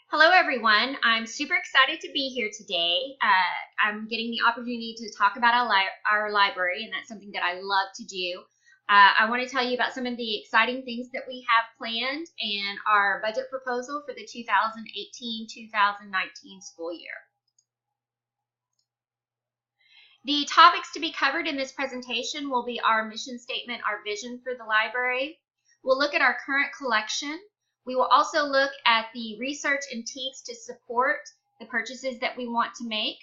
Hello, everyone. I'm super excited to be here today. I'm getting the opportunity to talk about our library, and that's something that I love to do. I want to tell you about some of the exciting things that we have planned and our budget proposal for the 2018-2019 school year. The topics to be covered in this presentation will be our mission statement, our vision for the library. We'll look at our current collection. We will also look at the research and TEKS to support the purchases that we want to make,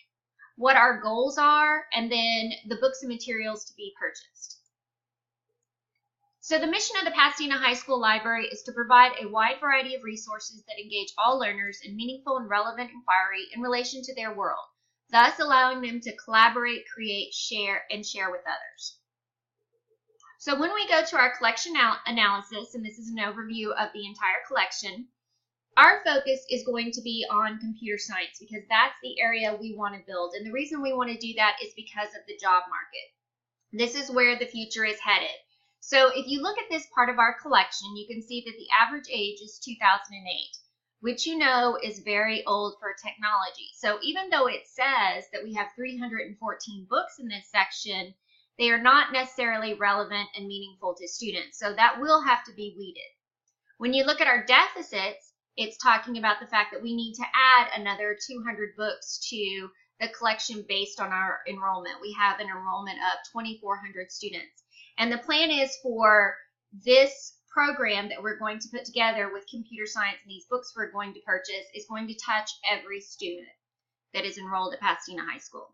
what our goals are, and then the books and materials to be purchased. So the mission of the Pasadena High School Library is to provide a wide variety of resources that engage all learners in meaningful and relevant inquiry in relation to their world, thus allowing them to collaborate, create, share with others. So when we go to our collection analysis, and this is an overview of the entire collection, our focus is going to be on computer science because that's the area we want to build. And the reason we want to do that is because of the job market. This is where the future is headed. So if you look at this part of our collection, you can see that the average age is 2008, which you know is very old for technology. So even though it says that we have 314 books in this section, they are not necessarily relevant and meaningful to students. So that will have to be weeded. When you look at our deficits, it's talking about the fact that we need to add another 200 books to the collection based on our enrollment. We have an enrollment of 2,400 students. And the plan is for this program that we're going to put together with computer science and these books we're going to purchase is going to touch every student that is enrolled at Pasadena High School.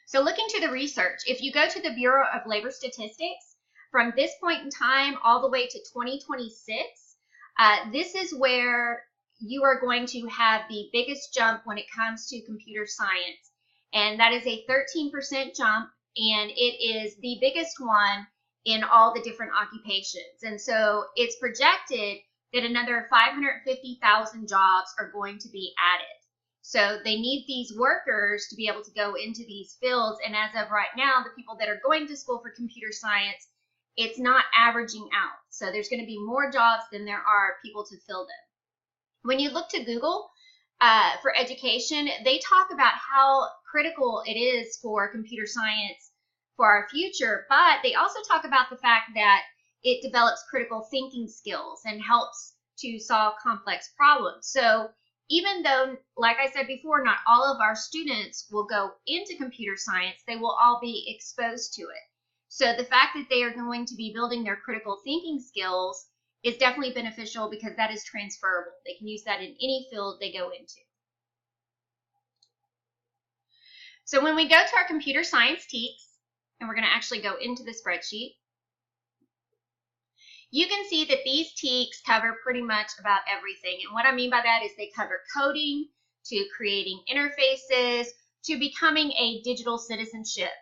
So looking to the research, if you go to the Bureau of Labor Statistics, from this point in time all the way to 2026, this is where you are going to have the biggest jump when it comes to computer science. And that is a 13% jump, and it is the biggest one in all the different occupations. And so it's projected that another 550,000 jobs are going to be added. So they need these workers to be able to go into these fields. And as of right now, the people that are going to school for computer science, it's not averaging out. So there's going to be more jobs than there are people to fill them. When you look to Google for education, they talk about how critical it is for computer science for our future, but they also talk about the fact that it develops critical thinking skills and helps to solve complex problems. So even though, like I said before, not all of our students will go into computer science, they will all be exposed to it. So the fact that they are going to be building their critical thinking skills is definitely beneficial because that is transferable. They can use that in any field they go into. So when we go to our computer science TEKS, and we're going to actually go into the spreadsheet, you can see that these TEKS cover pretty much about everything. And what I mean by that is they cover coding, to creating interfaces, to becoming a digital citizenship,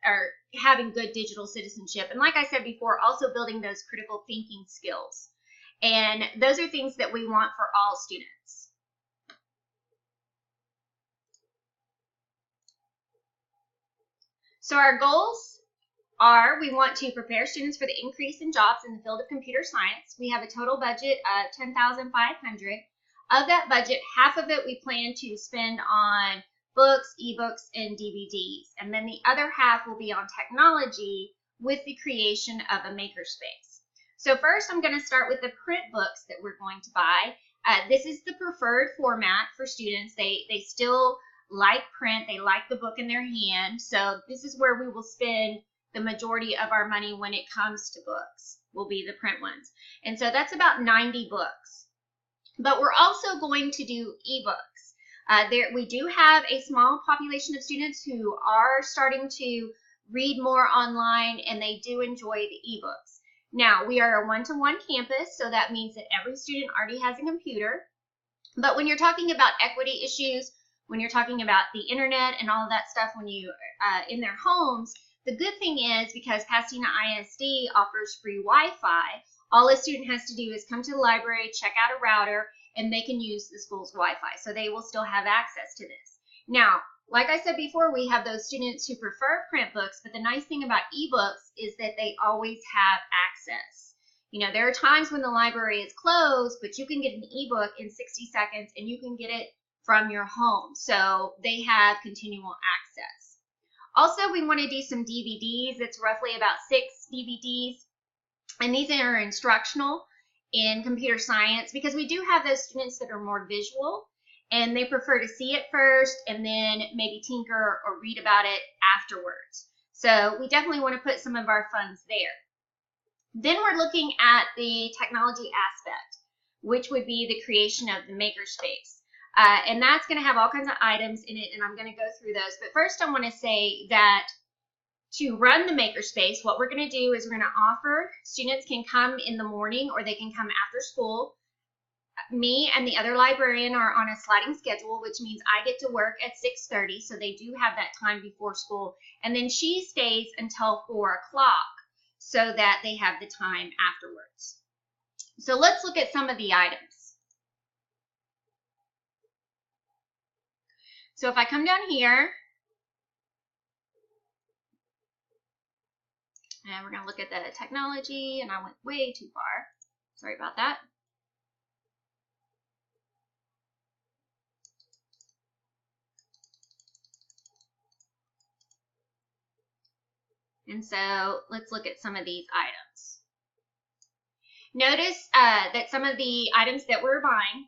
or having good digital citizenship. And like I said before, also building those critical thinking skills. And those are things that we want for all students. So our goals are, we want to prepare students for the increase in jobs in the field of computer science. We have a total budget of $10,500. Of that budget, half of it we plan to spend on books, ebooks, and DVDs. And then the other half will be on technology with the creation of a makerspace. So first I'm going to start with the print books that we're going to buy. This is the preferred format for students. They still like print. They like the book in their hand. So this is where we will spend the majority of our money when it comes to books, will be the print ones. And so that's about 90 books. But we're also going to do ebooks. We do have a small population of students who are starting to read more online, and they do enjoy the ebooks. Now, we are a one-to-one campus, so that means that every student already has a computer. But when you're talking about equity issues, when you're talking about the internet and all of that stuff when you in their homes, the good thing is, because Pasadena ISD offers free Wi-Fi, all a student has to do is come to the library, check out a router, and they can use the school's Wi-Fi. So they will still have access to this. Now, like I said before, we have those students who prefer print books, but the nice thing about ebooks is that they always have access. You know, there are times when the library is closed, but you can get an ebook in 60 seconds and you can get it from your home. So they have continual access. Also, we want to do some DVDs. It's roughly about 6 DVDs. And these are instructional in computer science because we do have those students that are more visual and they prefer to see it first and then maybe tinker or read about it afterwards. So we definitely want to put some of our funds there. Then we're looking at the technology aspect, which would be the creation of the makerspace. And that's going to have all kinds of items in it, and I'm going to go through those. But first I want to say that to run the makerspace, what we're going to do is we're going to offer students can come in the morning or they can come after school. Me and the other librarian are on a sliding schedule, which means I get to work at 6:30, so they do have that time before school. And then she stays until 4 o'clock so that they have the time afterwards. So let's look at some of the items. So if I come down here, and we're going to look at the technology, and I went way too far. Sorry about that. And so let's look at some of these items. Notice that some of the items that we're buying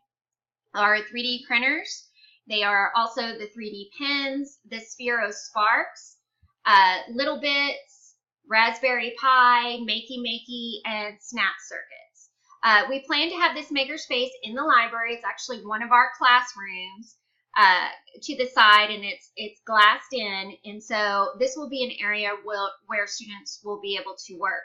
are 3D printers. They are also the 3D pens, the Sphero Sparks, Little Bits, Raspberry Pi, Makey, and Snap Circuits. We plan to have this makerspace in the library. It's actually one of our classrooms to the side, and it's glassed in, and so this will be an area where students will be able to work.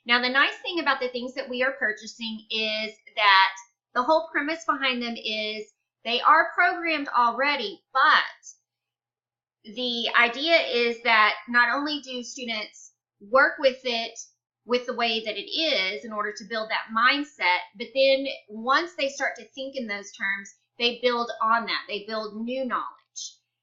Now, the nice thing about the things that we are purchasing is that the whole premise behind them is they are programmed already, but the idea is that not only do students work with it with the way that it is in order to build that mindset, but then once they start to think in those terms, they build on that. They build new knowledge.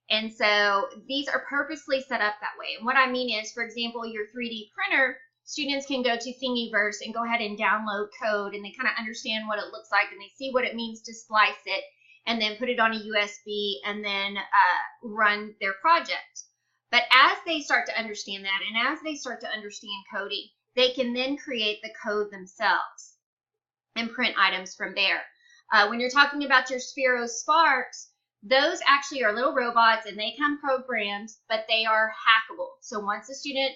And so these are purposely set up that way. And what I mean is, for example, your 3D printer, students can go to Thingiverse and go ahead and download code, and they kind of understand what it looks like, and they see what it means to splice it, and then put it on a USB, and then run their project. But as they start to understand that, and as they start to understand coding, they can then create the code themselves and print items from there. When you're talking about your Sphero Sparks, those actually are little robots, and they come programmed, but they are hackable. So once a student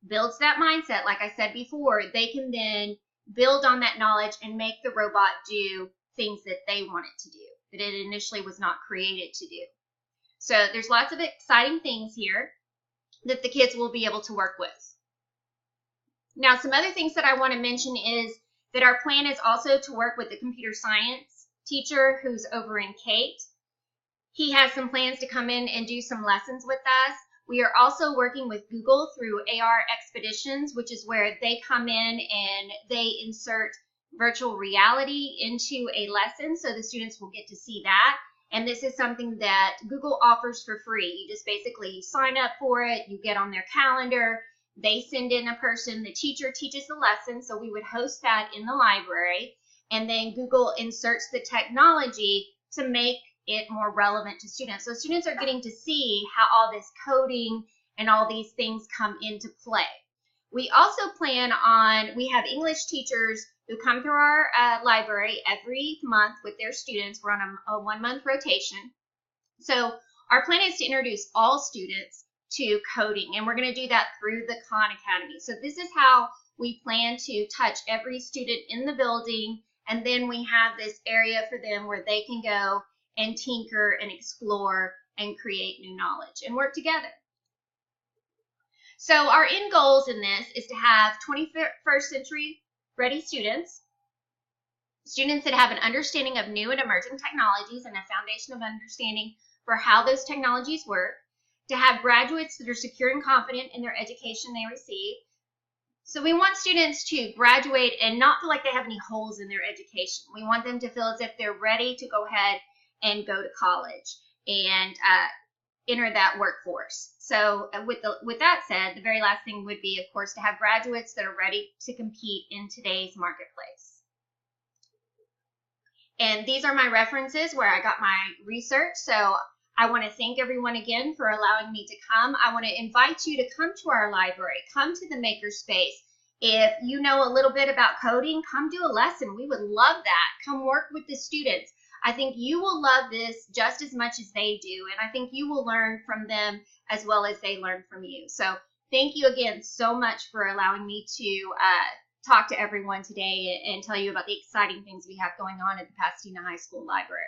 builds that mindset, like I said before, they can then build on that knowledge and make the robot do things that they want it to do, that it initially was not created to do. So there's lots of exciting things here that the kids will be able to work with. Now, some other things that I want to mention is that our plan is also to work with the computer science teacher who's over in Kate. He has some plans to come in and do some lessons with us. We are also working with Google through AR Expeditions, which is where they come in and they insert virtual reality into a lesson, so the students will get to see that. And this is something that Google offers for free. You just basically sign up for it, you get on their calendar, they send in a person, the teacher teaches the lesson, so we would host that in the library, and then Google inserts the technology to make it more relevant to students. So students are getting to see how all this coding and all these things come into play. We also plan on, we have English teachers who come through our library every month with their students. We're on a 1-month rotation. So our plan is to introduce all students to coding, and we're going to do that through the Khan Academy. So this is how we plan to touch every student in the building, and then we have this area for them where they can go and tinker and explore and create new knowledge and work together. So our end goals in this is to have 21st century ready students, students that have an understanding of new and emerging technologies and a foundation of understanding for how those technologies work, to have graduates that are secure and confident in their education they receive. So we want students to graduate and not feel like they have any holes in their education. We want them to feel as if they're ready to go ahead and go to college. And enter that workforce. So with that said, the very last thing would be, of course, to have graduates that are ready to compete in today's marketplace. And these are my references where I got my research. So I want to thank everyone again for allowing me to come. I want to invite you to come to our library, come to the Makerspace. If you know a little bit about coding, come do a lesson. We would love that. Come work with the students. I think you will love this just as much as they do, and I think you will learn from them as well as they learn from you. So thank you again so much for allowing me to talk to everyone today and tell you about the exciting things we have going on at the Pasadena High School Library.